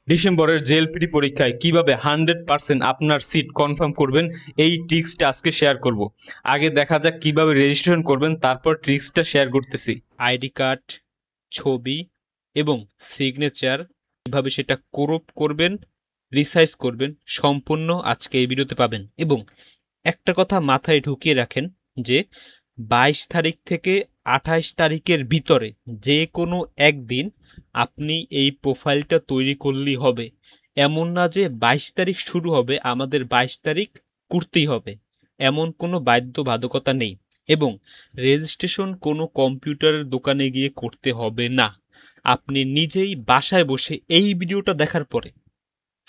ডিসেম্বরের জেএলপিটি পরীক্ষায় কিভাবে 100% আপনার সিট কনফার্ম করবেন, এই ট্রিক্সটা আজকে শেয়ার করব। আগে দেখা যাক কিভাবে রেজিস্ট্রেশন করবেন, তারপর ট্রিক্সটা শেয়ার করতেছি। আইডি কার্ড, ছবি এবং সিগনেচার কিভাবে সেটা ক্রপ করবেন, রিসাইজ করবেন, সম্পূর্ণ আজকে এই ভিডিওতে পাবেন। এবং একটা কথা মাথায় ঢুকিয়ে রাখেন যে 22 তারিখ থেকে 28 তারিখের ভিতরে যে কোনো একদিন আপনি এই প্রোফাইলটা তৈরি করলেই হবে। এমন না যে 22 তারিখ শুরু হবে আমাদের 22 তারিখ করতেই হবে, এমন কোনো বাধ্যবাধকতা নেই। এবং রেজিস্ট্রেশন কোনো কম্পিউটারের দোকানে গিয়ে করতে হবে না। আপনি নিজেই বাসায় বসে এই ভিডিওটা দেখার পরে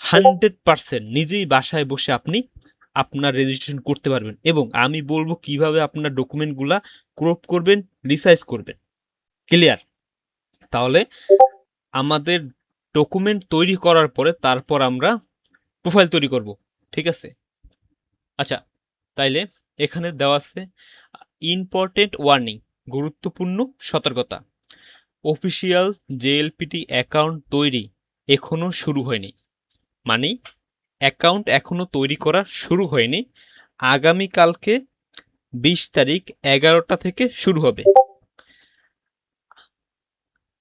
100% নিজেই বাসায় বসে আপনি আপনার রেজিস্ট্রেশন করতে পারবেন। এবং আমি বলবো কিভাবে আপনার ডকুমেন্টগুলা ক্রপ করবেন, রিসাইজ করবেন। ক্লিয়ার? তাহলে আমাদের ডকুমেন্ট তৈরি করার পরে তারপর আমরা প্রোফাইল তৈরি করব। ঠিক আছে? আচ্ছা, তাইলে এখানে দেওয়া আছে ইম্পর্টেন্ট ওয়ার্নিং, গুরুত্বপূর্ণ সতর্কতা। অফিসিয়াল জেএলপিটি অ্যাকাউন্ট তৈরি এখনো শুরু হয়নি। মানে অ্যাকাউন্ট এখনো তৈরি করা শুরু হয়নি। আগামীকালকে 20 তারিখ 11টা থেকে শুরু হবে।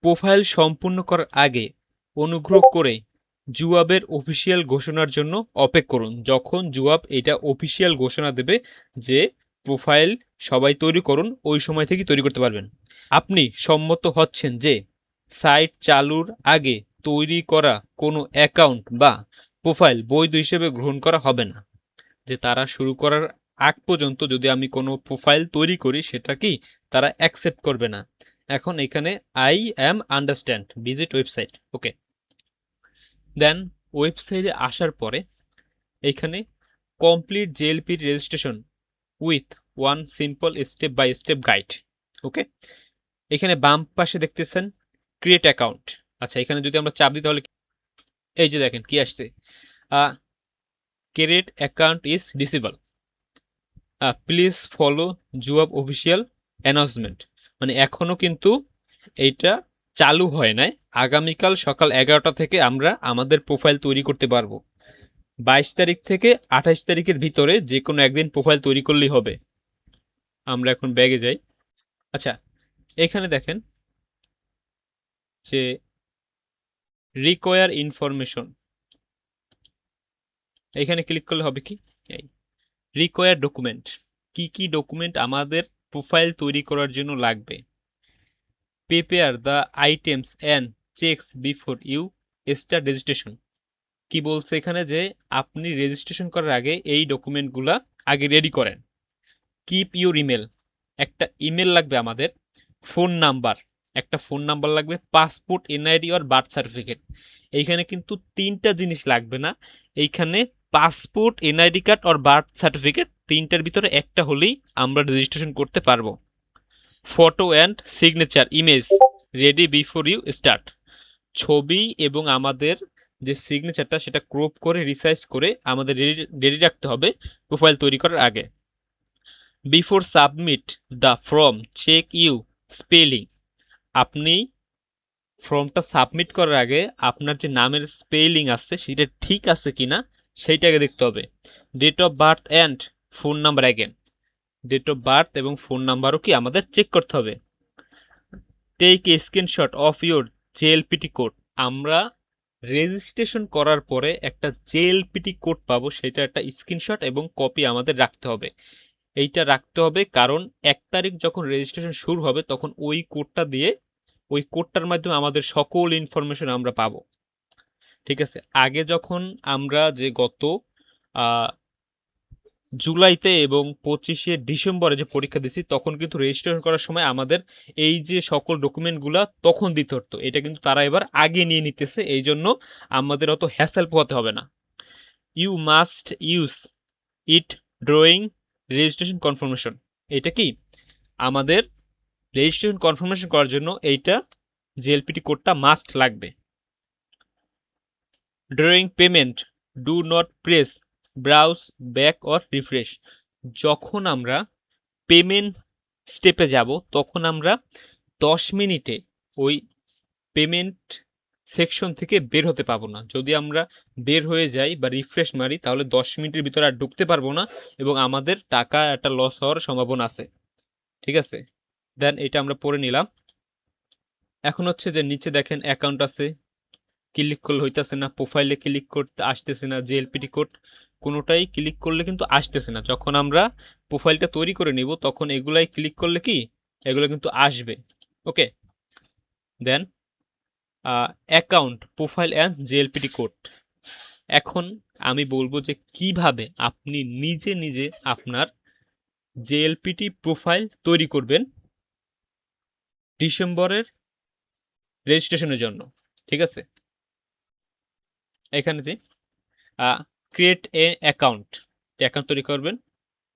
প্রোফাইল সম্পূর্ণ করার আগে অনুগ্রহ করে জুয়াবের অফিসিয়াল ঘোষণার জন্য অপেক্ষা করুন। যখন জুয়াব এটা অফিসিয়াল ঘোষণা দেবে যে প্রোফাইল সবাই তৈরি করুন, ওই সময় থেকে তৈরি করতে পারবেন। আপনি সম্মত হচ্ছেন যে সাইট চালুর আগে তৈরি করা কোনো অ্যাকাউন্ট বা প্রোফাইল বৈধ হিসেবে গ্রহণ করা হবে না। যে তারা শুরু করার আগ পর্যন্ত যদি আমি কোনো প্রোফাইল তৈরি করি সেটা কি তারা অ্যাকসেপ্ট করবে না। এখন এখানে I am understand, visit website. Okay, then ওয়েবসাইটে আসার পরে এখানে complete JLP registration with one simple step by step guide. Okay, এখানে বাম পাশে দেখতেছেন ক্রিয়েট অ্যাকাউন্ট। আচ্ছা, এখানে যদি আমরা চাপ দিই তাহলে এই যে দেখেন কি আসছে, create account is disable, please follow জুয়াব অফিসিয়াল অ্যানাউন্সমেন্ট। মানে এখনো কিন্তু এইটা চালু হয় নাই। আগামীকাল সকাল 11টা থেকে আমরা আমাদের প্রোফাইল তৈরি করতে পারবো। 22 তারিখ থেকে 28 তারিখের ভিতরে যে কোনো একদিন প্রোফাইল তৈরি করলেই হবে। আমরা এখন ব্যাগে যাই। আচ্ছা, এখানে দেখেন যে রিকোয়ার ইনফরমেশন, এখানে ক্লিক করলে হবে কি, এই রিকোয়ার ডকুমেন্ট, কি কি ডকুমেন্ট আমাদের প্রোফাইল তৈরি করার জন্য লাগবে। Prepare the items and checks before you start registration. কি বলছে এখানে যে আপনি রেজিস্ট্রেশন করার আগে এই ডকুমেন্টগুলা আগে রেডি করেন। কিপ ইউর ইমেল, একটা ইমেল লাগবে আমাদের, ফোন নাম্বার, একটা ফোন নাম্বার লাগবে, পাসপোর্ট, এনআইডি আর বার্থ সার্টিফিকেট। এইখানে কিন্তু তিনটা জিনিস লাগবে না, এইখানে পাসপোর্ট, এনআইডি কার্ড আর বার্থ সার্টিফিকেট তিনটার ভিতরে একটা হলেই আমরা রেজিস্ট্রেশন করতে পারবো। Photo and signature image ready before you start, ছবি এবং আমাদের যে সিগনেচারটা সেটা ক্রপ করে রিসাইজ করে আমাদের রেডি রাখতে হবে প্রোফাইল তৈরি করার আগে। Before submit the form check you spelling, আপনি ফর্মটা সাবমিট করার আগে আপনার যে নামের স্পেলিং আছে সেটা ঠিক আছে কিনা সেইটাকে দেখতে হবে। Date of birth and phone number, again date of birth এবং ফোন নাম্বারও কি আমাদের চেক করতে হবে। Take a screenshot of your JLPT code, আমরা রেজিস্ট্রেশন করার পরে একটা জেএলপিটি কোড পাবো, সেটা একটা স্ক্রিনশট এবং কপি আমাদের রাখতে হবে। এইটা রাখতে হবে কারণ 1 তারিখ যখন রেজিস্ট্রেশন শুরু হবে তখন ওই কোডটা দিয়ে, ওই কোডটার মাধ্যমে আমাদের সকল ইনফরমেশন আমরা পাবো। ঠিক আছে? আগে যখন আমরা যে গত জুলাইতে এবং 25শে ডিসেম্বরে যে পরীক্ষা দিছি তখন কিন্তু রেজিস্ট্রেশন করার সময় আমাদের এই যে সকল ডকুমেন্টগুলা তখন দিতে হতো, এটা কিন্তু তারা এবার আগে নিয়ে নিতেছে, এই জন্য আমাদের অত হ্যাসেল পোহাতে হবে না। You must use it during registration confirmation, এটা কি আমাদের রেজিস্ট্রেশন কনফার্মেশন করার জন্য এইটা জেএলপিটি কোডটা মাস্ট লাগবে। Drawing payment do not press browse back or refresh, যখন আমরা পেমেন্ট স্টেপে যাব তখন আমরা 10 মিনিটে ওই পেমেন্ট সেকশন থেকে বের হতে পাবো না। যদি আমরা বের হয়ে যাই বা রিফ্রেশ মারি তাহলে 10 মিনিটের ভিতরে আর ঢুকতে পারবো না এবং আমাদের টাকা একটা লস হওয়ার সম্ভাবনা আছে। ঠিক আছে, দেন এটা আমরা পড়ে নিলাম। এখন হচ্ছে যে নিচে দেখেন অ্যাকাউন্ট আছে, ক্লিক করলে হইতেছে না, প্রোফাইলে ক্লিক করতে আসতেছে না, জেএলপিটি কোড কোনোটাই ক্লিক করলে কিন্তু আসতেছে না। যখন আমরা প্রোফাইলটা তৈরি করে নিব তখন এগুলাই ক্লিক করলে কি এগুলো কিন্তু আসবে। Okay, then account, profile and JLPT code. এখন আমি বলবো যে কিভাবে আপনি নিজে নিজে আপনার জেএলপিটি প্রোফাইল তৈরি করবেন ডিসেম্বরের রেজিস্ট্রেশনের জন্য। ঠিক আছে, এখানে যে ক্রিয়েট এ অ্যাকাউন্ট, অ্যাকাউন্ট তৈরি করবেন।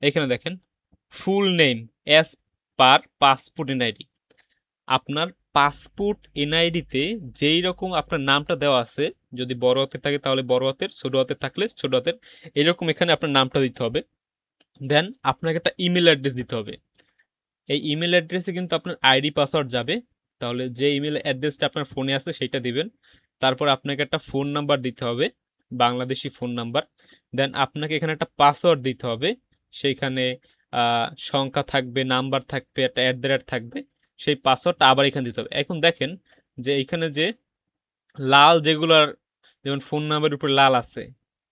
এখানে দেখেন full name as per passport NID. আপনার পাসপোর্ট এনআইডিতে যেই রকম আপনার নামটা দেওয়া আছে, যদি বড় হাতের থাকে তাহলে বড় হাতের, ছোট হাতের থাকলে ছোট হাতের, এরকম এখানে আপনার নামটা দিতে হবে। দেন আপনাকে একটা ইমেল অ্যাড্রেস দিতে হবে। এই ইমেল অ্যাড্রেসে কিন্তু আপনার আইডি পাসওয়ার্ড যাবে। তাহলে যে ইমেল অ্যাড্রেসটা আপনার ফোনে আছে সেটা দিবেন। তারপর আপনাকে একটা ফোন নাম্বার দিতে হবে, বাংলাদেশি ফোন নাম্বার। দেন আপনাকে এখানে একটা পাসওয়ার্ড দিতে হবে, সেইখানে সংখ্যা থাকবে, নাম্বার থাকবে, একটা অ্যাট দ্য রেট থাকবে। সেই পাসওয়ার্ডটা আবার এখানে দিতে হবে। এখন দেখেন যে এইখানে যে লাল যেগুলার, যেমন ফোন নাম্বারের উপর লাল আছে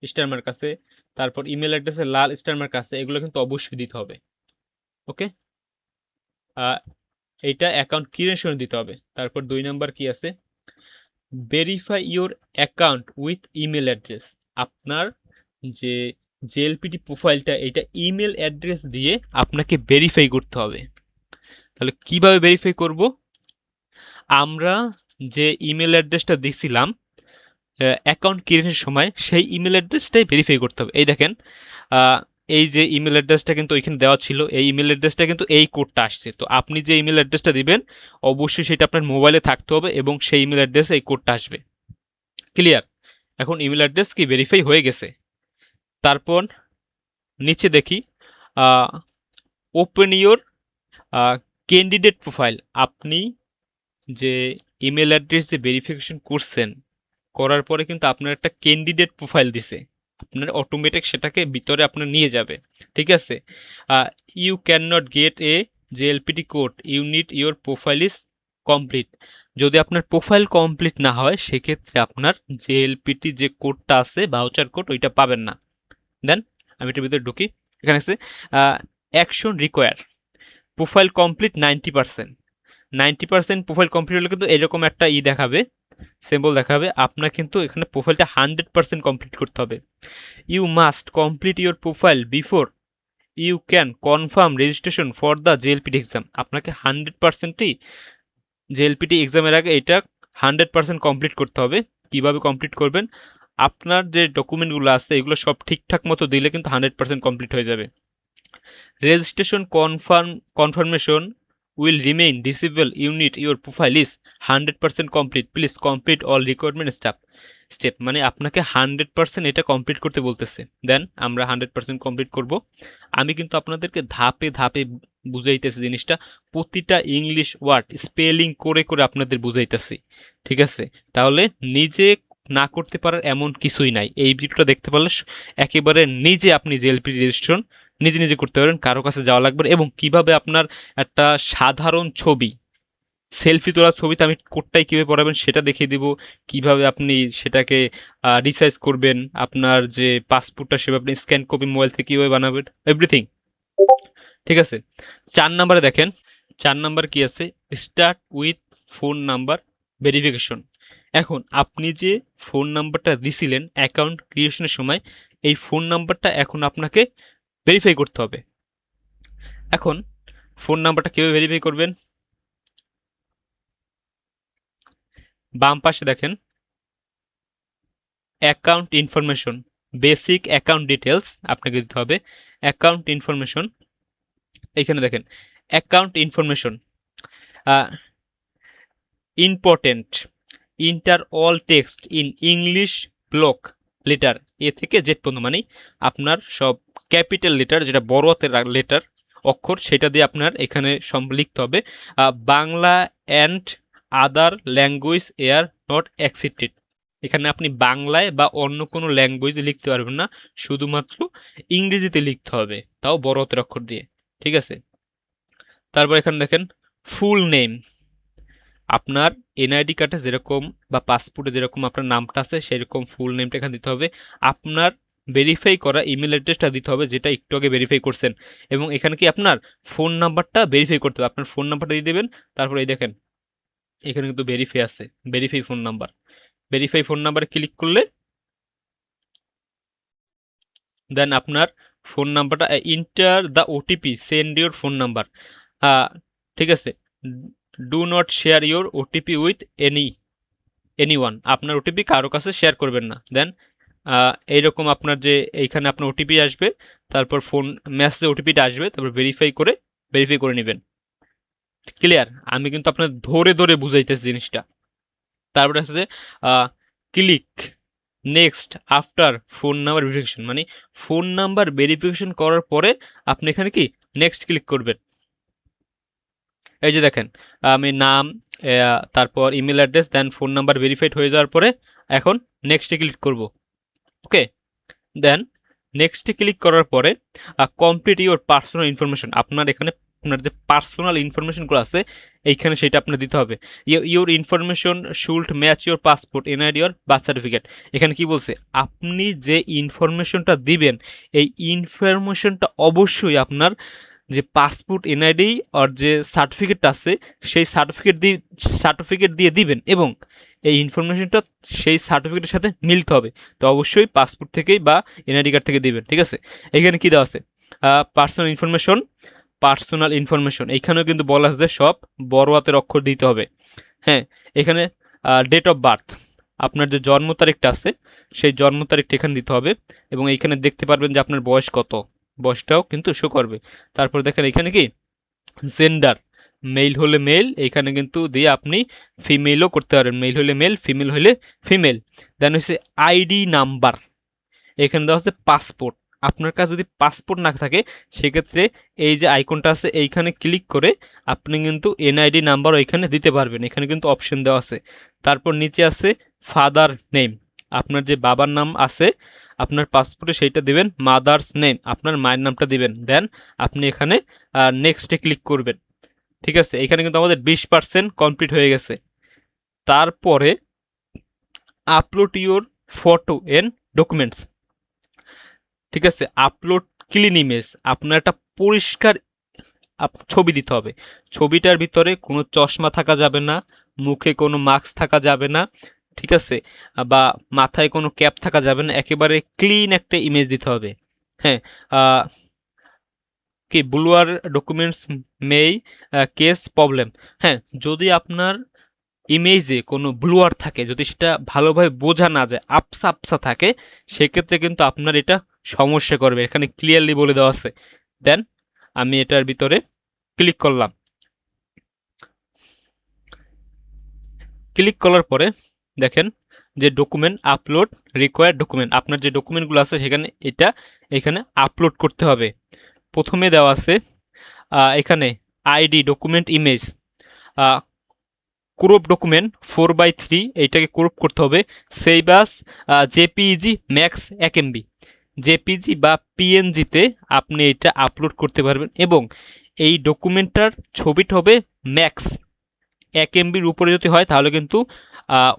স্টার মার্ক আছে, তারপর ইমেল অ্যাড্রেসে লাল স্টার মার্ক আছে, এগুলো কিন্তু অবশ্যই দিতে হবে। ওকে, এইটা অ্যাকাউন্ট ক্রিয়েশন দিতে হবে। তারপর 2 নাম্বার কি আছে, verify your account with email address. আপনার যে জেএলপিটি প্রোফাইলটা এটা ইমেল অ্যাড্রেস দিয়ে আপনাকে ভেরিফাই করতে হবে। তাহলে কিভাবে ভেরিফাই করব, আমরা যে ইমেল অ্যাড্রেসটা দিছিলাম অ্যাকাউন্ট ক্রিয়েশনের সময় সেই ইমেল অ্যাড্রেসটাই ভেরিফাই করতে হবে। এই দেখেন এই যে ইমেল অ্যাড্রেসটা কিন্তু ওইখানে দেওয়া ছিল, এই ইমেল অ্যাড্রেসটা কিন্তু এই কোডটা আসছে। তো আপনি যে ইমেল অ্যাড্রেসটা দিবেন অবশ্যই সেটা আপনার মোবাইলে থাকতে হবে এবং সেই ইমেল অ্যাড্রেসে এই কোডটা আসবে। ক্লিয়ার? এখন ইমেল অ্যাড্রেস কি ভেরিফাই হয়ে গেছে। তারপর নিচে দেখি ওপেন ইওর ক্যান্ডিডেট প্রোফাইল। আপনি যে ইমেল অ্যাড্রেস যে ভেরিফিকেশন করছেন, করার পরে কিন্তু আপনার একটা ক্যান্ডিডেট প্রোফাইল দিছে, আপনার অটোমেটিক সেটাকে ভিতরে আপনার নিয়ে যাবে। ঠিক আছে, you can not get a JLPT code until your profile is complete. যদি আপনার প্রোফাইল কমপ্লিট না হয় সেক্ষেত্রে আপনার জেএলপিটি যে কোডটা আছে ভাউচার কোড ওইটা পাবেন না। দেন আমি এটার ভিতরে ঢুকি। এখানে আছে action require, profile complete 90%। 90% profile complete হলে কিন্তু এরকম একটা দেখাবে, সিম্বল দেখাবে। আপনার কিন্তু এখানে প্রোফাইলটা 100% কমপ্লিট করতে হবে। You must complete your profile before you can confirm registration for the JLPT exam. আপনাকে 100%ই জেএলপিটি এক্সামের আগে এটা 100% কমপ্লিট করতে হবে। কিভাবে কমপ্লিট করবেন, আপনার যে ডকুমেন্টগুলো আছে এগুলো সব ঠিকঠাক মতো দিলে কিন্তু 100% কমপ্লিট হয়ে যাবে। Registration confirmation will remain disable unit your profile is 100% complete, please complete all requirement step. মানে আপনাকে 100% এটা কমপ্লিট করতে বলতেছে। দেন আমরা 100% কমপ্লিট করব। আমি কিন্তু আপনাদেরকে ধাপে ধাপে বুঝাইতেছি জিনিসটা, প্রতিটা ইংলিশ ওয়ার্ড স্পেলিং করে করে আপনাদের বুঝাইতেছি। ঠিক আছে, তাহলে নিজে না করতে পারার এমন কিছুই নাই। এই ভিডিওটা দেখতে পারলে একেবারে নিজে আপনি জেএলপি রেজিস্ট্রেশন নিজে নিজে করতে পারবেন, কারো কাছে যাওয়া লাগবে না। এবং কিভাবে আপনার একটা সাধারণ ছবি, সেলফি তোলার ছবিতে আমি কোডটাই কীভাবে পড়াবেন সেটা দেখিয়ে দিব। কিভাবে আপনি সেটাকে রিসাইজ করবেন, আপনার যে পাসপোর্টটা সেভাবে আপনি স্ক্যান কপি মোবাইল থেকে কীভাবে বানাবেন, এভরিথিং। ঠিক আছে, 4 নাম্বারে দেখেন, 4 নাম্বার কি আছে, start with phone number verification. এখন আপনি যে ফোন নাম্বারটা দিছিলেন অ্যাকাউন্ট ক্রিয়েশনের সময়, এই ফোন নাম্বারটা এখন আপনাকে ভেরিফাই করতে হবে। এখন ফোন নাম্বারটা কীভাবে ভেরিফাই করবেন, বাম পাশে দেখেন account information, basic account details আপনাকে দিতে হবে। অ্যাকাউন্ট ইনফরমেশন, এখানে দেখেন account information important, enter all text in English block letter A থেকে জেড পর্যন্ত, মানে আপনার সব ক্যাপিটাল লেটার, যেটা বড় হাতের লেটার অক্ষর, সেটা দিয়ে আপনার এখানে সব লিখতে হবে। Bangla and other language air not accepted. এখানে আপনি বাংলায় বা অন্য কোনো ল্যাঙ্গুয়েজে লিখতে পারবেন না, শুধুমাত্র ইংরেজিতে লিখতে হবে, তাও বড় হাতের অক্ষর দিয়ে। ঠিক আছে, তারপর এখানে দেখেন ফুল নেম। আপনার এনআইডি কার্ডে যেরকম বা পাসপোর্টে যেরকম আপনার নামটা আছে সেরকম ফুল নেমটা এখানে দিতে হবে। আপনার ভেরিফাই করা ইমেল অ্যাড্রেসটা দিতে হবে, যেটা একটু আগে ভেরিফাই করছেন। এবং এখানে কি আপনার ফোন নাম্বারটা ভেরিফাই করতে হবে, আপনার ফোন নাম্বারটা দিয়ে দেবেন। তারপরে এই দেখেন এখানে কিন্তু ভেরিফাই আছে, verify phone number. Verify phone নাম্বারে ক্লিক করলে দেন আপনার ফোন নাম্বারটা enter the OTP send your phone number. ঠিক আছে, do not share your OTP with anyone. আপনার ওটিপি কারো কাছে শেয়ার করবেন না। দেন এইরকম আপনার যে এইখানে আপনার ওটিপি আসবে, তারপর ফোন মেসেজে ওটিপিটা আসবে, তারপর ভেরিফাই করে নেবেন। ক্লিয়ার? আমি কিন্তু আপনার ধরে ধরে বুঝাইতেছি জিনিসটা। তারপরে আছে যে click next after phone number verification, মানে ফোন নাম্বার ভেরিফিকেশন করার পরে আপনি এখানে কি নেক্সট ক্লিক করবেন। এই যে দেখেন আমি নাম, তারপর ইমেল অ্যাড্রেস, দেন ফোন নাম্বার ভেরিফাইড হয়ে যাওয়ার পরে এখন নেক্সটে ক্লিক করব। ওকে, দেন নেক্সটে ক্লিক করার পরে কমপ্লিট ইউর পার্সোনাল ইনফরমেশন। আপনার এখানে আপনার যে পার্সোনাল ইনফরমেশনগুলো আছে এইখানে সেটা আপনার দিতে হবে। Your information should match your passport, NID or birth certificate. এখানে কি বলছে, আপনি যে ইনফরমেশনটা দিবেন এই ইনফরমেশনটা অবশ্যই আপনার যে পাসপোর্ট, এনআইডি আর যে সার্টিফিকেটটা আছে সেই সার্টিফিকেট দিয়ে দিবেন, এবং এই ইনফরমেশনটা সেই সার্টিফিকেটের সাথে মিলতে হবে। তো অবশ্যই পাসপোর্ট থেকেই বা এনআইডি কার্ড থেকে দিবেন। ঠিক আছে, এখানে কি দেওয়া আছে পার্সোনাল ইনফরমেশন এইখানেও কিন্তু বলা আছে যে সব বড় হাতের অক্ষর দিতে হবে। হ্যাঁ, এখানে ডেট অফ বার্থ, আপনার যে জন্ম তারিখটা আছে সেই জন্ম তারিখটা এখানে দিতে হবে, এবং এইখানে দেখতে পারবেন যে আপনার বয়স কত, বয়সটাও কিন্তু শো করবে। তারপর দেখেন এখানে কি জেন্ডার, মেল হলে মেল, এখানে কিন্তু দিয়ে আপনি ফিমেলও করতে পারেন, মেল হলে মেল, ফিমেল হলে ফিমেল। দেন হচ্ছে আইডি নাম্বার, এখানে দেওয়া হচ্ছে পাসপোর্ট। আপনার কাছে যদি পাসপোর্ট না থাকে সেক্ষেত্রে এই যে আইকনটা আছে এইখানে ক্লিক করে আপনি কিন্তু এনআইডি নাম্বার ওইখানে দিতে পারবেন, এখানে কিন্তু অপশন দেওয়া আছে। তারপর নিচে আছে ফাদার নেম, আপনার যে বাবার নাম আছে আপনার পাসপোর্টে সেইটা দিবেন, মাদার্স নেম আপনার মায়ের নামটা দিবেন। দেন আপনি এখানে নেক্সটে ক্লিক করবেন। ঠিক আছে, এখানে কিন্তু আমাদের 20% কমপ্লিট হয়ে গেছে। তারপরে upload your photo and documents. ঠিক আছে, আপলোড ক্লিন ইমেজ, আপনার একটা পরিষ্কার ছবি দিতে হবে। ছবিটার ভিতরে কোনো চশমা থাকা যাবে না, মুখে কোনো মাস্ক থাকা যাবে না, ঠিক আছে, বা মাথায় কোনো ক্যাপ থাকা যাবে না, একেবারে ক্লিন একটা ইমেজ দিতে হবে। হ্যাঁ, কি ব্লুয়ার ডকুমেন্টস মেই কেস প্রবলেম। হ্যাঁ, যদি আপনার ইমেজে কোনো ব্লুয়ার থাকে, যদি সেটা ভালোভাবে বোঝা না যায়, আপসা আপসা থাকে, সেক্ষেত্রে কিন্তু আপনার এটা সমস্যা করবে, এখানে ক্লিয়ারলি বলে দেওয়া আছে। দেন আমি এটার ভিতরে ক্লিক করলাম। ক্লিক করার পরে দেখেন যে ডকুমেন্ট আপলোড রিকোয়ার্ড ডকুমেন্ট, আপনার যে ডকুমেন্টগুলো আছে সেখানে এখানে আপলোড করতে হবে। প্রথমে দেওয়া আছে এখানে ID document image, crop document 4/3, এইটাকে ক্রপ করতে হবে। সেইবাস জেপিইজি ম্যাক্স 1 MB, জেপিজি বা পিএনজিতে আপনি এটা আপলোড করতে পারবেন, এবং এই ডকুমেন্টটার ছবিটা হবে ম্যাক্স 1 MBর উপরে যদি হয় তাহলে কিন্তু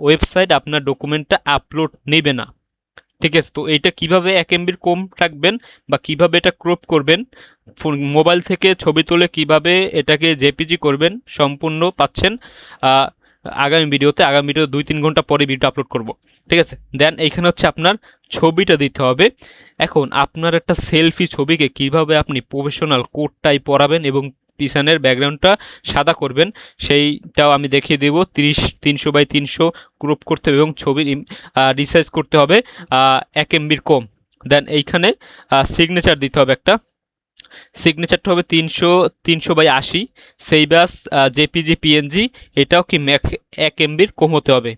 ওয়েবসাইট আপনার ডকুমেন্টটা আপলোড নেবে না। ঠিক আছে, তো এইটা কিভাবে 1 MBর কম রাখবেন বা কিভাবে এটা ক্রপ করবেন, মোবাইল থেকে ছবি তুলে কিভাবে এটাকে জেপিজি করবেন সম্পূর্ণ পাচ্ছেন আগামী ভিডিওতে। 2-3 ঘন্টা পরে ভিডিও আপলোড করব। ঠিক আছে, দেন এইখানে হচ্ছে আপনার ছবিটা দিতে হবে। এখন আপনার একটা সেলফি ছবিকে কিভাবে আপনি প্রফেশনাল কোটটাই পরাবেন এবং পিছনের ব্যাকগ্রাউন্ডটা সাদা করবেন সেইটাও আমি দেখিয়ে দেব। 300x300 ক্রপ করতে হবে এবং ছবির রিসাইজ করতে হবে 1 MBর কম। দেন এইখানে সিগনেচার দিতে হবে, একটা সিগনেচারটা হবে 300x80, সেই বাস জেপিজি পিএনজি, এটাও কি 1 MBর কম হতে হবে।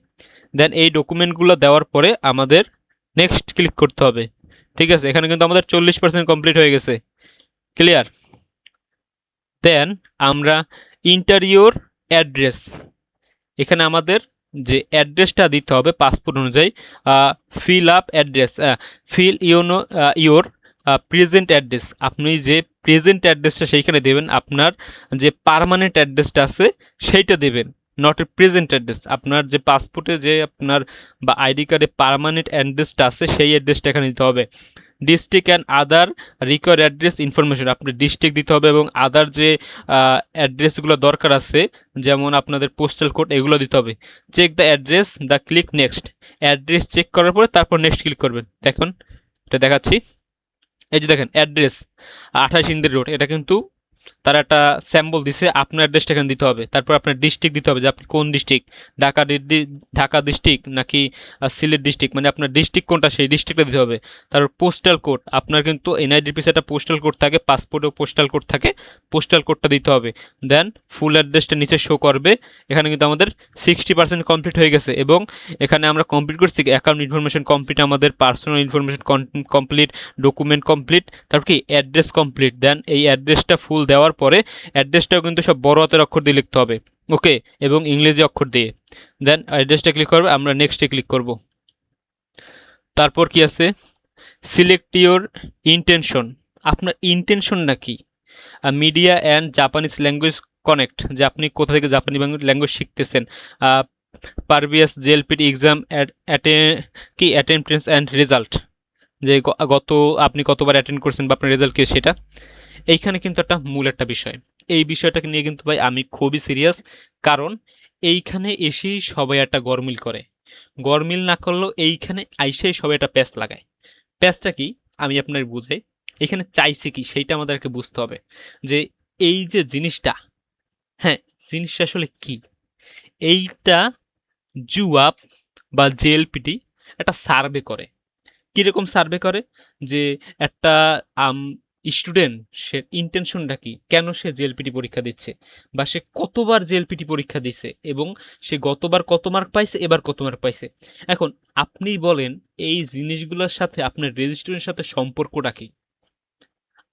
দেন এই ডকুমেন্টগুলো দেওয়ার পরে আমাদের নেক্সট ক্লিক করতে হবে। ঠিক আছে, এখানে কিন্তু আমাদের 40% কমপ্লিট হয়ে গেছে। ক্লিয়ার? দেন আমরা ইন্টারিওর অ্যাড্রেস, এখানে আমাদের যে অ্যাড্রেসটা দিতে হবে পাসপোর্ট অনুযায়ী। Fill up address, fill your present address. আপনি যে প্রেজেন্ট অ্যাড্রেসটা সেইখানে দেবেন, আপনার যে পার্মানেন্ট অ্যাড্রেসটা আছে সেইটা দেবেন, নট এ প্রেজেন্ট অ্যাড্রেস। আপনার যে পাসপোর্টে যে আপনার বা আইডি কার্ডে পার্মানেন্ট অ্যাড্রেসটা আছে সেই অ্যাড্রেসটা এখানে দিতে হবে। District and other required address information, আপনি ডিস্ট্রিক্ট দিতে হবে এবং আদার যে অ্যাড্রেসগুলো দরকার আছে যেমন আপনাদের পোস্টাল কোড এগুলো দিতে হবে। Check the address, the click next. Address check করার পরে তারপর নেক্সট ক্লিক করবেন। দেখুন এটা দেখাচ্ছি, এই যে দেখেন অ্যাড্রেস 28 ইন্দির রোড, এটা কিন্তু তারা একটা স্যাম্পল দিছে। আপনার অ্যাড্রেসটা এখানে দিতে হবে, তারপর আপনার ডিস্ট্রিক্ট দিতে হবে যে আপনি কোন ডিস্ট্রিক্ট, ঢাকা ডিস্ট্রিক্ট নাকি সিলেট ডিস্ট্রিক্ট, মানে আপনার ডিস্ট্রিক্ট কোনটা সেই ডিস্ট্রিক্টটা দিতে হবে। তারপর পোস্টাল কোড, আপনার কিন্তু এনআইডির পিছনে একটা পোস্টাল কোড থাকে, পাসপোর্টেও পোস্টাল কোড থাকে, পোস্টাল কোডটা দিতে হবে। দেন ফুল অ্যাড্রেসটা নিচে শো করবে। এখানে কিন্তু আমাদের 60% কমপ্লিট হয়ে গেছে এবং এখানে আমরা কমপ্লিট করছি অ্যাকাউন্ট ইনফরমেশন কমপ্লিট, আমাদের personal information complete, document complete, তারপর কি অ্যাড্রেস কমপ্লিট। দেন এই অ্যাড্রেসটা ফুল দেওয়ার পরে অ্যাড্রেসটাও কিন্তু সব বড় হাতের অক্ষর দিয়ে লিখতে হবে, ওকে, এবং ইংরেজি অক্ষর দিয়ে। দেন অ্যাড্রেসটা ক্লিক করবে, আমরা নেক্সটে ক্লিক করব। তারপর কি আছে, সিলেক্ট ইউর ইন্টেনশন। আপনার ইন্টেনশনটা কি? Media and Japanese language connect, যে আপনি কোথা থেকে জাপানি ল্যাঙ্গুয়েজ শিখতেছেন। পারভিয়াস জেএলপিটি এক্সাম কি অ্যাটেন্ডেন্স অ্যান্ড রেজাল্ট, যে গত আপনি কতবার অ্যাটেন্ড করছেন বা আপনার রেজাল্ট কি সেটা। এইখানে কিন্তু একটা মূল একটা বিষয়, এই বিষয়টাকে নিয়ে কিন্তু ভাই আমি খুবই সিরিয়াস। কারণ এইখানে এসেই সবাই একটা গরমিল করে, গরমিল না করলেও এইখানে আইসেই সবাই একটা প্যাচ লাগায়। প্যাচটা কি আমি আপনার বুঝাই। এখানে চাইছে কি সেইটা আমাদেরকে বুঝতে হবে, যে এই যে জিনিসটা, হ্যাঁ, জিনিসটা আসলে কি। এইটা জুয়াপ বা জেএলপিটি একটা সার্ভে করে। কিরকম সার্ভে করে, যে একটা স্টুডেন্ট সে ইন্টেনশনটা কি, কেন সে জেএলপিটি পরীক্ষা দিচ্ছে, বা সে কতবার জেএলপিটি পরীক্ষা দিচ্ছে এবং সে গতবার কত মার্ক পাইছে এবার কত মার্ক পাইছে। এখন আপনি বলেন এই জিনিসগুলোর সাথে আপনার রেজিস্ট্রেশনের সাথে সম্পর্কটা কি?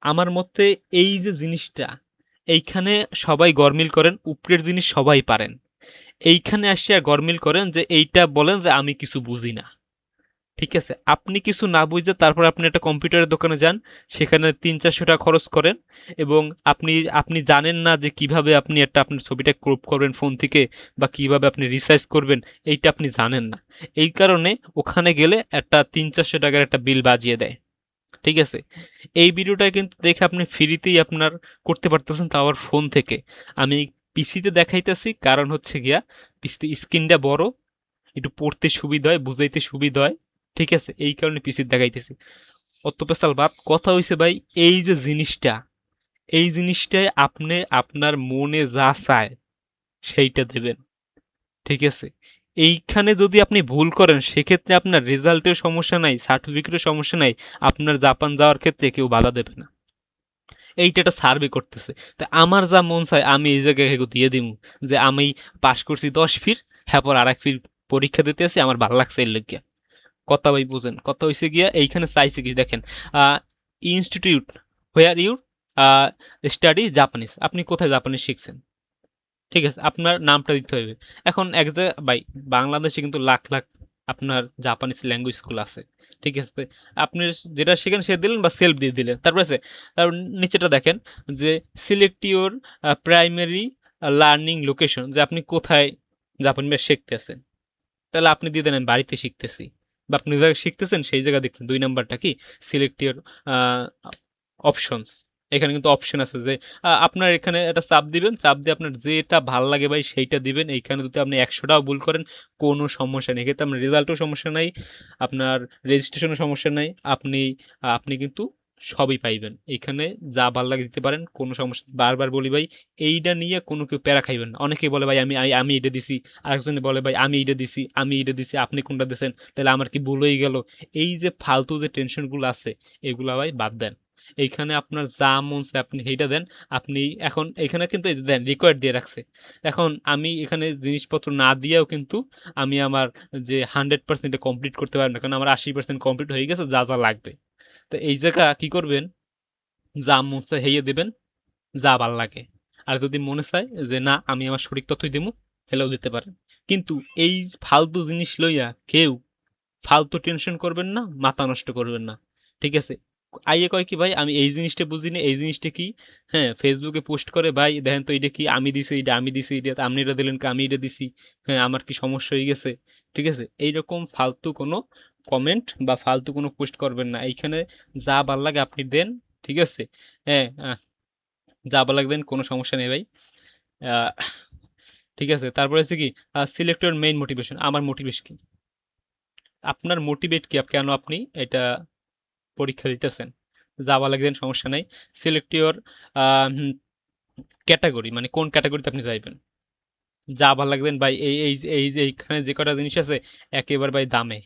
আমার মতে এই যে জিনিসটা, এইখানে সবাই গরমিল করেন, উপরের জিনিস সবাই পারেন, এইখানে আসিয়া গরমিল করেন যে এইটা বলেন যে আমি কিছু বুঝি না। ঠিক আছে, আপনি কিছু না বুঝে তারপর আপনি একটা কম্পিউটারের দোকানে যান, সেখানে 300-400 টাকা খরচ করেন এবং আপনি আপনি জানেন না যে কিভাবে আপনি একটা আপনার ছবিটা ক্রপ করবেন ফোন থেকে বা কিভাবে আপনি রিসাইজ করবেন, এইটা আপনি জানেন না। এই কারণে ওখানে গেলে একটা 300-400 টাকার একটা বিল বাজিয়ে দেয়। ঠিক আছে, এই ভিডিওটা কিন্তু দেখে আপনি ফ্রিতেই আপনার করতে পারতেছেন, তাও আবার ফোন থেকে। আমি পিসিতে দেখাইতেছি কারণ হচ্ছে গিয়া পিসিতে স্ক্রিনটা বড়, একটু পড়তে সুবিধা হয়, বুঝাইতে সুবিধা হয়। ঠিক আছে, এই কারণে পিসির দেখাইতেছি। অত পেশাল বাদ, কথা হইছে ভাই এই যে জিনিসটা, এই জিনিসটাই আপনি আপনার মনে যা চায় সেইটা দেবেন। ঠিক আছে, এইখানে যদি আপনি ভুল করেন সেক্ষেত্রে আপনার রেজাল্টের সমস্যা নাই, সার্টিফিকেটের সমস্যা নাই, আপনার জাপান যাওয়ার ক্ষেত্রে কেউ বাধা দেবে না। এইটা একটা সার্ভে করতেছে, তা আমার যা মন চায় আমি এই জায়গায় হেগো দিয়ে দিব, যে আমি পাশ করছি 10 ফির, হ্যাঁ পর আর 1 ফির পরীক্ষা দিতে আসি, আমার ভালো লাগছে এর লইগ্যা। কথা ভাই বুঝেন, কথা হইছে গিয়া এইখানে চাইছে কি দেখেন, institute where you study Japanese, আপনি কোথায় জাপানিজ শিখছেন। ঠিক আছে, আপনার নামটা দিতে হবে। এখন এক জায়গায় ভাই বাংলাদেশে কিন্তু লাখ লাখ আপনার জাপানিজ ল্যাঙ্গুয়েজ স্কুল আছে। ঠিক আছে, আপনি যেটা শিখেন সে দিলেন বা সেলফ দিয়ে দিলেন, তারপর আছে তার নিচেটা দেখেন যে select your primary learning location, যে আপনি কোথায় জাপানি ভাষা শিখতেছেন। তাহলে আপনি দিয়ে দেন আমি বাড়িতে শিখতেছি, বা আপনি যে জায়গায় শিখতেছেন সেই জায়গা দেখতেন। 2 নাম্বারটা কি, সিলেক্ট ইউর অপশনস। এখানে কিন্তু অপশন আছে যে আপনার এখানে একটা চাপ দিবেন, চাপ দিয়ে আপনার যেটা ভাল লাগে ভাই সেইটা দিবেন। এইখানে যদি আপনি 100টাও ভুল করেন কোনো সমস্যা নেই, এক্ষেত্রে আপনার রেজাল্টও সমস্যা নাই, আপনার রেজিস্ট্রেশনের সমস্যা নাই, আপনি আপনি কিন্তু সবই পাইবেন। এইখানে যা ভাল লাগে দিতে পারেন, কোনো সমস্যা নেই। বারবার বলি ভাই এইটা নিয়ে কোনো কেউ প্যারা খাইবেন না। অনেকে বলে ভাই আমি এটা দিছি, আরেকজনে বলে ভাই আমি এটা দিছি, আমি এটা দিছি, আপনি কোনটা দিছেন, তাহলে আমার কি ভুল হয়ে গেল। এই যে ফালতু যে টেনশনগুলো আছে এগুলা ভাই বাদ দেন। এইখানে আপনার যা মন চায় আপনি সেইটা দেন। আপনি এখন এখানে কিন্তু এই যে দেন রিকোয়ার্ড দিয়ে রাখছে। এখন আমি এখানে জিনিসপত্র না দিয়েও কিন্তু আমি আমার যে 100% কমপ্লিট করতে পারবো না, কারণ আমার 80% কমপ্লিট হয়ে গেছে যা যা লাগবে। তো এই জায়গা কি করবেন, যা মন চায় হেইয়ে দেবেন, যা ভাল লাগে। আর যদি মনে চায় যে না আমি আমার সঠিক তথ্যই দিব, হেলেও দিতে পারেন। কিন্তু এই ফালতু জিনিস লইয়া কেউ ফালতু টেনশন করবেন না, মাথা নষ্ট করবেন না, ঠিক আছে? আইয়ে কয় কি ভাই আমি এই জিনিসটা বুঝি না, এই জিনিসটা কি? হ্যাঁ, ফেসবুকে পোস্ট করে ভাই দেখেন তো এটা কি, আমি দিছি এটা, আমি দিছি এটা, আপনি এটা দিলেন কি, আমি এটা দিছি, হ্যাঁ আমার কি সমস্যা হয়ে গেছে? ঠিক আছে, এইরকম ফালতু কোনো কমেন্ট বা ফালতু কোনো পোস্ট করবেন না। এইখানে যা ভাল লাগে আপনি দেন, ঠিক আছে? হ্যাঁ, যা ভাল লাগে দেন, কোনো সমস্যা নেই ভাই। আহ, ঠিক আছে, তারপরে হচ্ছে কি সিলেক্ট ইউর মেইন মোটিভেশন। আমার মোটিভেশন কি? আপনার মোটিভেট কি, কেন আপনি এটা পরীক্ষা দিতেছেন? যাওয়া লাগবেন, সমস্যা নাই। সিলেক্ট ইউর ক্যাটাগরি, মানে কোন ক্যাটাগরিতে আপনি যাইবেন। যা ভালো লাগবেন ভাই, এইখানে যে কটা জিনিস আছে একেবারে ভাই দামে,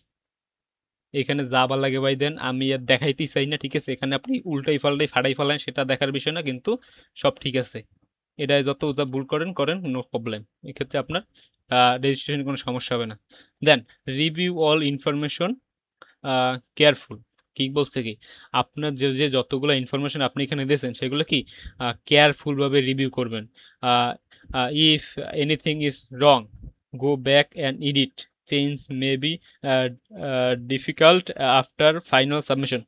এখানে যা ভালো লাগে ভাই দেন, আমি আর দেখাইতেই চাই না, ঠিক আছে? এখানে আপনি উল্টাই ফাল্টাই ফাড়াই ফালান, সেটা দেখার বিষয় না, কিন্তু সব ঠিক আছে। এটাই যত যা ভুল করেন করেন, নো প্রবলেম। এক্ষেত্রে আপনার রেজিস্ট্রেশন কোনো সমস্যা হবে না। দেন রিভিউ অল ইনফরমেশন কেয়ারফুল। কি বলছে কি, আপনার যে যে যতগুলো ইনফরমেশন আপনি এখানে দিয়েছেন সেগুলো কি কেয়ারফুলভাবে রিভিউ করবেন। If anything is wrong, go back and edit, change may be difficult after final submission.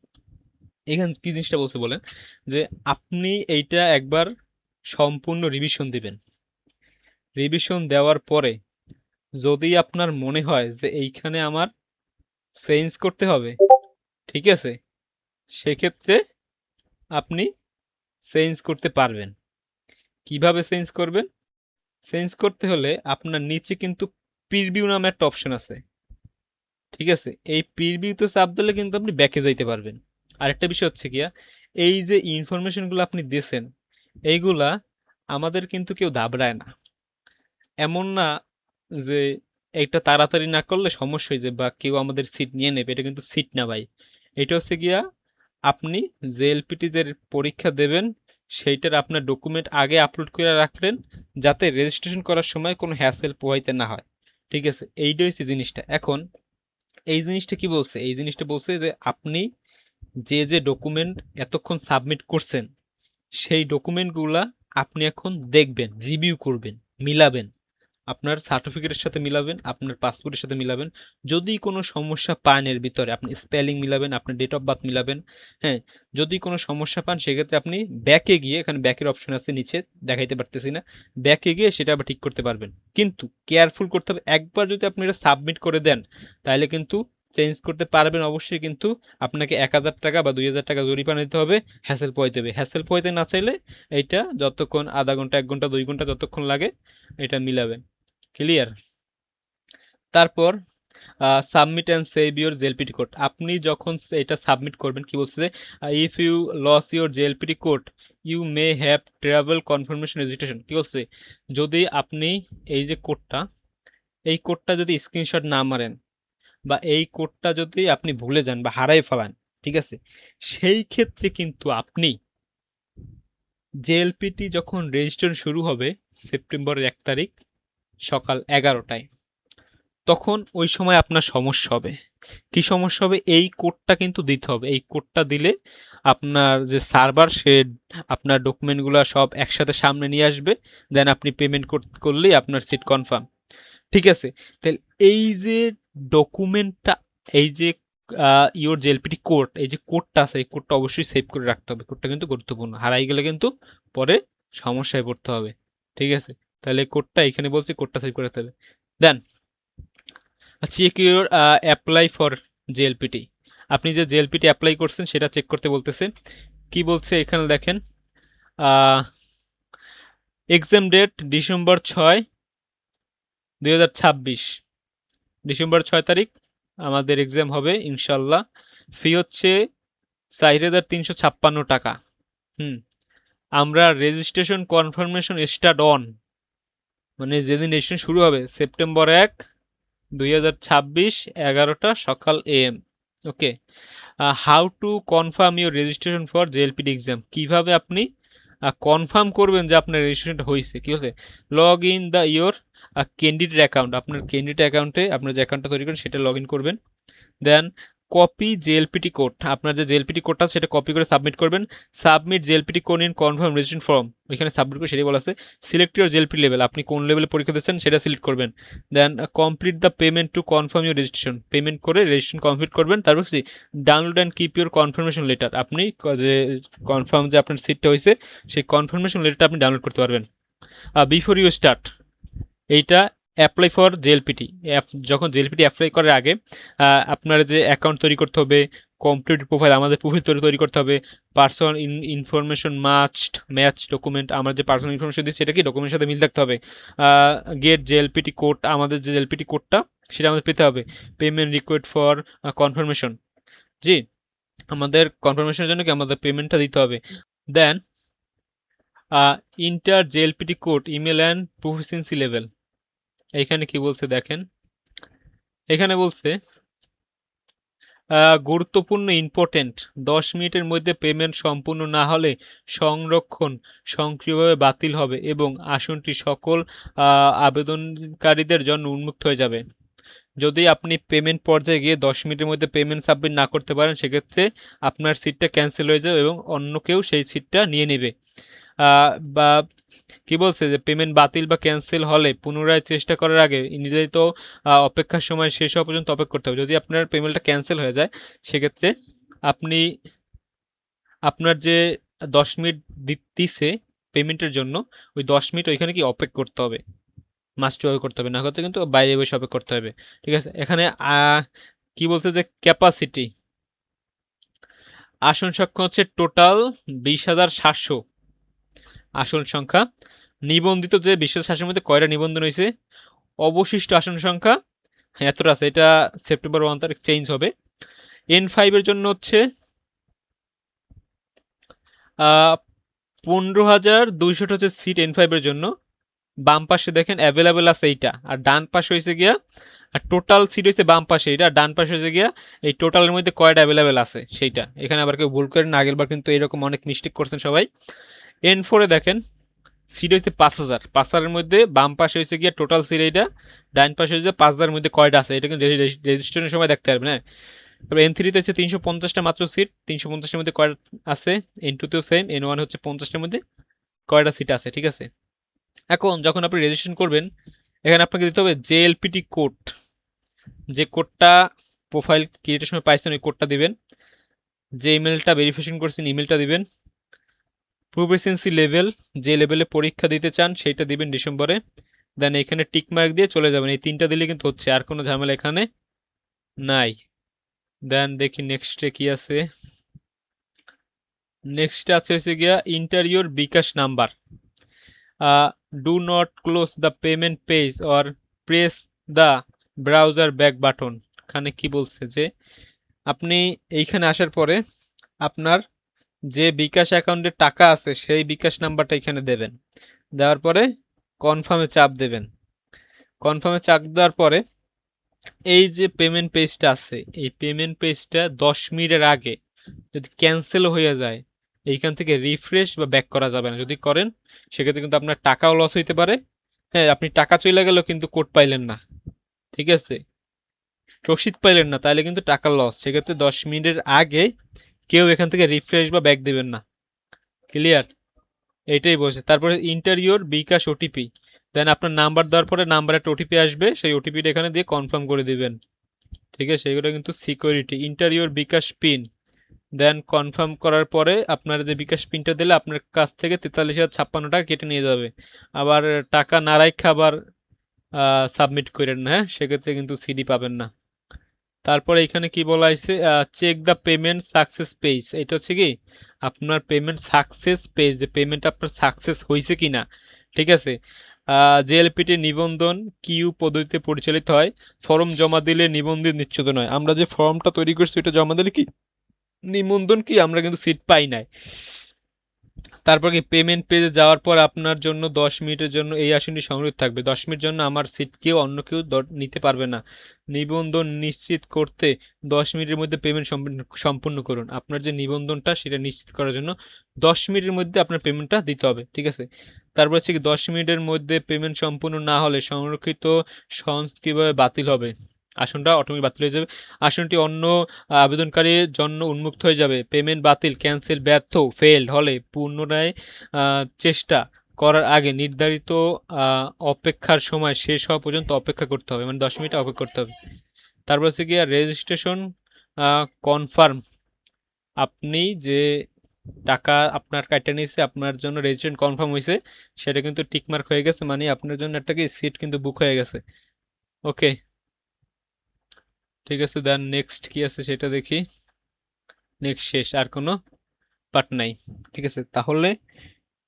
এখানে কি জিনিসটা বলছে বলেন, যে আপনি এইটা একবার সম্পূর্ণ রিভিশন দিবেন। রিভিশন দেওয়ার পরে যদি আপনার মনে হয় যে এইখানে আমার চেঞ্জ করতে হবে, ঠিক আছে, সেক্ষেত্রে আপনি চেঞ্জ করতে পারবেন। কিভাবে চেঞ্জ করবেন? চেঞ্জ করতে হলে আপনার নিচে কিন্তু প্রিভিউ নামে একটা অপশন আছে, ঠিক আছে? এই প্রিভিউতে চাপ দিলে কিন্তু আপনি ব্যাকে যাইতে পারবেন। আরেকটা বিষয় হচ্ছে গিয়া, এই যে ইনফরমেশনগুলো আপনি দিয়েছেন, এইগুলা আমাদের কিন্তু কেউ দাবড়ায় না। এমন না যে এটা তাড়াতাড়ি না করলে সমস্যা হয়ে যাবে বা কেউ আমাদের সিট নিয়ে নেবে, এটা কিন্তু সিট না ভাই। এটা হচ্ছে গিয়া আপনি যে এলপিটি যে পরীক্ষা দেবেন সেইটার আপনার ডকুমেন্ট আগে আপলোড করে রাখলেন, যাতে রেজিস্ট্রেশন করার সময় কোনো হ্যাসেল পোহাইতে না হয়, ঠিক আছে? এইটাই হচ্ছে জিনিসটা। এখন এই জিনিসটা কি বলছে, এই জিনিসটা বলছে যে আপনি যে যে ডকুমেন্ট এতক্ষণ সাবমিট করছেন, সেই ডকুমেন্টগুলা আপনি এখন দেখবেন, রিভিউ করবেন, মিলাবেন, আপনার সার্টিফিকেটের সাথে মিলাবেন, আপনার পাসপোর্টের সাথে মিলাবেন। যদি কোনো সমস্যা পান এর ভিতরে, আপনি স্পেলিং মিলাবেন, আপনার ডেট অফ বার্থ মিলাবেন। হ্যাঁ, যদি কোনো সমস্যা পান সেক্ষেত্রে আপনি ব্যাকে গিয়ে, এখানে ব্যাকের অপশন আছে নিচে, দেখাইতে পারতেছি না, ব্যাকে গিয়ে সেটা আবার ঠিক করতে পারবেন। কিন্তু কেয়ারফুল করতে হবে, একবার যদি আপনি এটা সাবমিট করে দেন তাহলে কিন্তু চেঞ্জ করতে পারবেন অবশ্যই, কিন্তু আপনাকে 1000 টাকা বা 2000 টাকা জরিমানা দিতে হবে, হ্যাসেল পোহাইতে হবে। হ্যাসেল পোহাইতে না চাইলে এইটা যতক্ষণ, আধা ঘন্টা, 1 ঘন্টা, 2 ঘন্টা যতক্ষণ লাগে এটা মিলাবেন। ক্লিয়ার? তারপর submit and save your JLPT code. আপনি যখন এটা সাবমিট করবেন, কি বলছে, if you lose your JLPT code you may have trouble confirmation registration. কি বলছে, যদি আপনি এই যে কোডটা, এই কোডটা যদি স্ক্রিনশট না মারেন বা এই কোডটা যদি আপনি ভুলে যান বা হারাই ফেলান, ঠিক আছে, সেই ক্ষেত্রে কিন্তু আপনি জেএলপিটি যখন রেজিস্ট্রেশন শুরু হবে সেপ্টেম্বরের 1 তারিখ সকাল 11টায়, তখন ওই সময় আপনার সমস্যা হবে। কি সমস্যা হবে? এই কোডটা কিন্তু দিতে হবে। এই কোডটা দিলে আপনার যে সার্ভার, সে আপনার ডকুমেন্টগুলো সব একসাথে সামনে নিয়ে আসবে, দেন আপনি পেমেন্ট করলেই আপনার সিট কনফার্ম, ঠিক আছে? তাহলে এই যে ডকুমেন্টটা, এই যে ইওর জেএলপিটি কোড, এই যে কোডটা আছে, এই কোডটা অবশ্যই সেভ করে রাখতে হবে। কোডটা কিন্তু গুরুত্বপূর্ণ, হারাই গেলে কিন্তু পরে সমস্যায় পড়তে হবে, ঠিক আছে? তাহলে কোডটা এখানে বলছি, কোডটা সেভ করে রাখতে হবে। Then check your apply for JLPT. আপনি যে জেএলপিটি অ্যাপ্লাই করছেন সেটা চেক করতে বলতেছে। কি বলছে এখানে দেখেন, এক্সাম ডেট ডিসেম্বর 6, 2026, ডিসেম্বর 6 তারিখ আমাদের এক্সাম হবে ইনশাল্লাহ। ফি হচ্ছে 4,356 টাকা। আমরা রেজিস্ট্রেশন কনফার্মেশন স্টার্ট অন, মানে যেদিন রেজিস্ট্রেশন শুরু হবে সেপ্টেম্বর 1, 2026, 11টা সকাল AM। Okay, how to confirm your registration for JLPT exam. কীভাবে আপনি কনফার্ম করবেন যে আপনার রেজিস্ট্রেশনটা হয়েছে? কী হচ্ছে, log in the your candidate account. আপনার ক্যান্ডিডেট অ্যাকাউন্টে আপনার যে অ্যাকাউন্টটা তৈরি করেন সেটা লগ ইন করবেন। দেন কপি জেএলপিটি কোড, আপনার যে জেএলপিটি কোডটা সেটা কপি করে সাবমিট করবেন। Submit JLPT code in confirm registration form, ওইখানে সাবমিট করে সেটাই বলা আছে। সিলেক্ট ইউর জেএলপি লেভেল, আপনি কোন লেভেলে পরীক্ষা দিচ্ছেন সেটা সিলেক্ট করবেন। Then complete the payment to confirm your registration, payment করে রেজিস্ট্রেশন কমপ্লিট করবেন। তারপর কি download and keep your confirmation letter, আপনি যে কনফার্ম যে আপনার সিটটা হয়েছে সেই কনফার্মেশন লেটারটা আপনি ডাউনলোড করতে পারবেন। বিফোর ইউ স্টার্ট, এইটা অ্যাপ্লাই ফর জেএলপিটি, যখন জেএলপিটি অ্যাপ্লাই করার আগে আপনার যে অ্যাকাউন্ট তৈরি করতে হবে, কমপ্লিট প্রোফাইল, আমাদের প্রোফাইল তৈরি করতে হবে, personal information must match document, আমরা যে পার্সোনাল ইনফরমেশন দিই সেটা কি ডকুমেন্টের সাথে মিল থাকতে হবে। গেট জেএলপিটি কোড, আমাদের যে জেএলপিটি কোডটা সেটা আমাদের পেতে হবে। পেমেন্ট রিকোয়েস্ট ফর কনফার্মেশন, জি আমাদের কনফার্মেশনের জন্য কি আমাদের পেমেন্টটা দিতে হবে। Then enter JLPT code email and proficiency level, এইখানে কি বলছে দেখেন, এখানে বলছে গুরুত্বপূর্ণ ইম্পর্টেন্ট, 10 মিনিটের মধ্যে পেমেন্ট সম্পূর্ণ না হলে সংরক্ষণ স্বয়ংক্রিয়ভাবে বাতিল হবে এবং আসনটি সকল আবেদনকারীদের জন্য উন্মুক্ত হয়ে যাবে। যদি আপনি পেমেন্ট পর্যায়ে গিয়ে 10 মিনিটের মধ্যে পেমেন্ট সাবমিট না করতে পারেন সেক্ষেত্রে আপনার সিটটা ক্যান্সেল হয়ে যাবে এবং অন্য কেউ সেই সিটটা নিয়ে নেবে। বা কি বলছে যে পেমেন্ট বাতিল বা ক্যান্সেল হলে পুনরায় চেষ্টা করার আগে নির্ধারিত অপেক্ষার সময় শেষ হওয়া পর্যন্ত অপেক্ষা করতে হবে। যদি আপনার পেমেন্টটা ক্যান্সেল হয়ে যায় সেক্ষেত্রে আপনি আপনার যে 10 মিনিট দিছে পেমেন্টের জন্য ওই 10 মিনিট ওইখানে কি অপেক্ষা করতে হবে, মাস্ট করতে হবে, না করতে কিন্তু বাইরে বসে অপেক্ষা করতে হবে। ঠিক আছে, এখানে কি বলছে যে ক্যাপাসিটি, আসন সংখ্যা হচ্ছে টোটাল 20,700 আসন সংখ্যা। নিবন্ধিত যে 20,700 মধ্যে কয়টা নিবন্ধন হয়েছে, অবশিষ্ট আসন সংখ্যা এতটা আছে, এটা সেপ্টেম্বর 1 তারিখ চেঞ্জ হবে। N5 এর জন্য হচ্ছে 15,200 হচ্ছে সিট N5 এর জন্য। বাম পাশে দেখেন অ্যাভেলেবেল আছে এইটা, আর ডান পাশে হয়েছে গিয়া আর টোটাল সিট হয়েছে বাম পাশে এইটা, আর ডান পাশে হয়েছে গিয়া এই টোটালের মধ্যে কয়টা অ্যাভেলেবেল আছে সেইটা। এখানে আবার কেউ ভুল করেন না, আগেরবার কিন্তু এরকম অনেক মিস্টেক করছেন সবাই। N4 দেখেন সিট হয়েছে 5,000 মধ্যে বাম পাশে হয়েছে গিয়া টোটাল সিট এইটা, ডান পাশে হয়েছে 5,000 মধ্যে কয়টা আছে এটা কিন্তু রেজিস্ট্রেশনের সময় দেখতে পারবেন। হ্যাঁ, তবে N3 তে হচ্ছে 350টা মাত্র সিট, 350টার মধ্যে কয়টা আছে। N2 তেও সেম, N1 হচ্ছে 50টার মধ্যে কয়টা সিট আছে। ঠিক আছে, এখন যখন আপনি রেজিস্ট্রেশন করবেন এখানে আপনাকে দিতে হবে জেএলপিটি কোড, যে কোডটা প্রোফাইল ক্রিয়েটের সময় পাইছেন ওই কোডটা দিবেন। যে ইমেলটা ভেরিফিকেশন করছেন ইমেলটা দিবেন। প্রফিসিয়েন্সি লেভেল, যে লেভেলে পরীক্ষা দিতে চান সেইটা দিবেন ডিসেম্বরে। দেন এখানে টিক মার্ক দিয়ে চলে যাবেন, এই 3টা দিলে কিন্তু হচ্ছে, আর কোনো ঝামেলা এখানে নাই। দেন দেখি নেক্সটে কি আছে। নেক্সট আছে হচ্ছে গিয়া ইন্টারিয়র bKash number. Do not close the payment page or press the browser back button, এখানে কি বলছে যে আপনি এইখানে আসার পরে আপনার যে বিকাশ অ্যাকাউন্টে টাকা আছে সেই বিকাশ নাম্বারটা এখানে দেবেন, দেওয়ার পরে কনফার্মে চাপ দেবেন। কনফার্মে চাপ দেওয়ার পরে এই যে পেমেন্ট পেজটা আছে এই পেমেন্ট পেজটা 10 মিনিটের আগে যদি ক্যান্সেল হয়ে যায় এইখান থেকে রিফ্রেশ বা ব্যাক করা যাবে না। যদি করেন সেক্ষেত্রে কিন্তু আপনার টাকাও লস হইতে পারে। হ্যাঁ, আপনি টাকা চলে গেলেও কিন্তু কোড পাইলেন না, ঠিক আছে, রসিদ পাইলেন না, তাহলে কিন্তু টাকা লস। সেক্ষেত্রে 10 মিনিটের আগে কেউ এখান থেকে রিফ্রেশ বা ব্যাক দিবেন না। ক্লিয়ার, এইটাই বলছে। তারপরে ইন্টারিয়র বিকাশ ওটিপি, দেন আপনার নাম্বার দেওয়ার পরে নাম্বারে একটা ওটিপি আসবে, সেই ওটিপিটা এখানে দিয়ে কনফার্ম করে দিবেন। ঠিক আছে, এগুলো কিন্তু সিকিউরিটি। ইন্টারিয়র বিকাশ পিন, দেন কনফার্ম করার পরে আপনার যে বিকাশ পিনটা দিলে আপনার কাছ থেকে 43,056 টাকা কেটে নিয়ে যাবে। আবার টাকা না রাখা আবার সাবমিট করেন না, হ্যাঁ, সেক্ষেত্রে কিন্তু সিডি পাবেন না। তারপরে এখানে কি বলা হয়েছে, check the payment success page, এটা হচ্ছে কি আপনার পেমেন্ট সাকসেস পেজ, যে পেমেন্ট আপনার সাকসেস হয়েছে কি না। ঠিক আছে, জেএলপিটি নিবন্ধন কিউ পদ্ধতিতে পরিচালিত হয়, ফর্ম জমা দিলে নিবন্ধিত নিশ্চিত নয়। আমরা যে ফর্মটা তৈরি করছি ওটা জমা দিলে কি নিবন্ধন কি, আমরা কিন্তু সিট পাই নাই। তারপর কি পেমেন্ট পেজে যাওয়ার পর আপনার জন্য 10 মিনিটের জন্য এই আসনটি সংরক্ষিত থাকবে। 10 মিনিট জন্য আমার সিট কেউ অন্য কেউ নিতে পারবে না। নিবন্ধন নিশ্চিত করতে 10 মিনিটের মধ্যে পেমেন্ট সম্পূর্ণ করুন। আপনার যে নিবন্ধনটা সেটা নিশ্চিত করার জন্য 10 মিনিটের মধ্যে আপনার পেমেন্টটা দিতে হবে। ঠিক আছে, তারপর হচ্ছে কি 10 মিনিটের মধ্যে পেমেন্ট সম্পূর্ণ না হলে সংরক্ষিত সংস কীভাবে বাতিল হবে। আসনটা অটোমেটিক বাতিল হয়ে যাবে। আসনটি অন্য আবেদনকারীর জন্য উন্মুক্ত হয়ে যাবে। পেমেন্ট বাতিল, ক্যান্সেল, ব্যর্থ, ফেইলড হলে পুনরায় চেষ্টা করার আগে নির্ধারিত অপেক্ষার সময় শেষ হওয়া পর্যন্ত অপেক্ষা করতে হবে, মানে 10 মিনিট অপেক্ষা করতে হবে। তারপর হচ্ছে গিয়ে রেজিস্ট্রেশন কনফার্ম, আপনি যে টাকা আপনার কাইটা নিয়েছে আপনার জন্য রেজিস্ট্রেশন কনফার্ম হয়েছে, সেটা কিন্তু টিকমার্ক হয়ে গেছে, মানে আপনার জন্য একটা কি সিট কিন্তু বুক হয়ে গেছে। ওকে, ঠিক আছে, দেন নেক্সট কি আছে সেটা দেখি। নেক্সট শেষ, আর কোনো পার্ট নাই। ঠিক আছে, তাহলে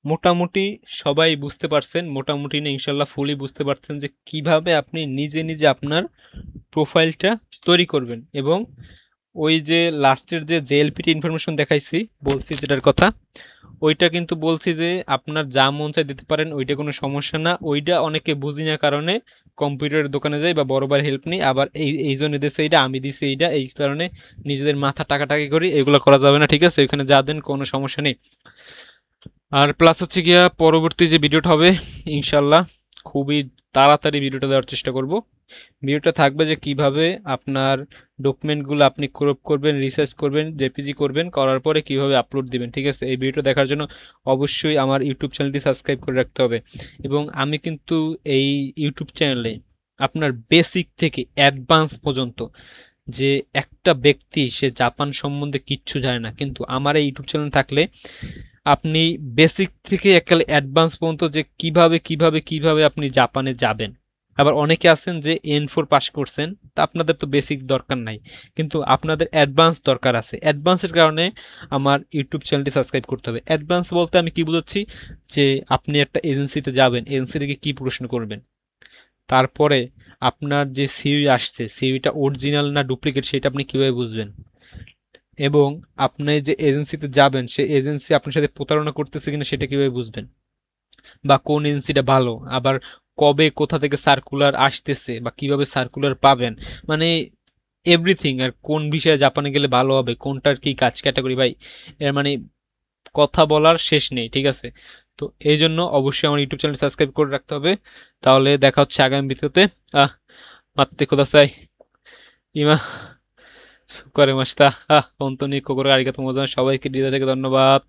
মোটামুটি সবাই বুঝতে পারছেন, মোটামুটি না ইনশাল্লাহ ফুলি বুঝতে পারছেন যে কিভাবে আপনি নিজে নিজে আপনার প্রোফাইলটা তৈরি করবেন। এবং ওই যে লাস্টের যে জেএলপিটি ইনফরমেশন দেখাইছি, বলছি যেটার কথা, ওইটা কিন্তু বলছি যে আপনার যা মন চায় দিতে পারেন, ওইটা কোনো সমস্যা না। ওইটা অনেকে বুঝি না কারণে কম্পিউটারের দোকানে যাই বা বড় ভাইয়ের হেল্প নিই, আবার এই জন্য দিছে এইটা, আমি দিছি এইটা, এই কারণে নিজেদের মাথা টাকাটাকি করি, এগুলো করা যাবে না। ঠিক আছে, ওইখানে যা দেন কোনো সমস্যা নেই। আর প্লাস হচ্ছে গিয়া পরবর্তী যে ভিডিওটা হবে ইনশাল্লাহ খুবই তাড়াতাড়ি ভিডিওটা দেওয়ার চেষ্টা করব। ভিডিওটা থাকবে যে কিভাবে আপনার ডকুমেন্টগুলো আপনি ক্রপ করবেন, রিসার্চ করবেন, জেপিজি করবেন, করার পরে কিভাবে আপলোড দিবেন। ঠিক আছে, এই ভিডিওটা দেখার জন্য অবশ্যই আমার ইউটিউব চ্যানেলটি সাবস্ক্রাইব করে রাখতে হবে। এবং আমি কিন্তু এই ইউটিউব চ্যানেলে আপনার বেসিক থেকে অ্যাডভান্স পর্যন্ত, যে একটা ব্যক্তি সে জাপান সম্বন্ধে কিচ্ছু জানে না, কিন্তু আমার এই ইউটিউব চ্যানেল থাকলে আপনি বেসিক থেকে একেবারে অ্যাডভান্স পর্যন্ত যে কিভাবে কিভাবে কিভাবে আপনি জাপানে যাবেন। আবার অনেকে আছেন যে N4 পাস করছেন, তা আপনাদের তো বেসিক দরকার নাই, কিন্তু আপনাদের অ্যাডভান্স দরকার আছে। অ্যাডভান্সের কারণে আমার ইউটিউব চ্যানেলটি সাবস্ক্রাইব করতে হবে। অ্যাডভান্স বলতে আমি কি বুঝাচ্ছি, যে আপনি একটা এজেন্সিতে যাবেন, এজেন্সি থেকে কি প্রশ্ন করবেন, তারপরে আপনার যে সিভি আসছে, সিভিটা অরিজিনাল না ডুপ্লিকেট সেটা আপনি কিভাবে বুঝবেন, এবং আপনি যে এজেন্সিতে যাবেন সে এজেন্সি আপনার সাথে প্রতারণা করতেছে কিনা সেটা কিভাবে বুঝবেন, বা কোন এজেন্সিটা ভালো, আবার কবে কোথা থেকে সার্কুলার আসতেছে বা কিভাবে সার্কুলার পাবেন, মানে এভরিথিং। আর কোন বিষয়ে জাপানে গেলে ভালো হবে, কোনটার কি কাজ ক্যাটাগরি, ভাই এর মানে কথা বলার শেষ নেই। ঠিক আছে, তো এই জন্য অবশ্যই আমার ইউটিউব চ্যানেল সাবস্ক্রাইব করে রাখতে হবে। তাহলে দেখা হচ্ছে আগামী ভিডিওতে। আহ মাত্তে খোদা চাই ইমা সুকারে মাস্তা,本当に心がありがとうございます。সবাইকে হৃদয় থেকে ধন্যবাদ।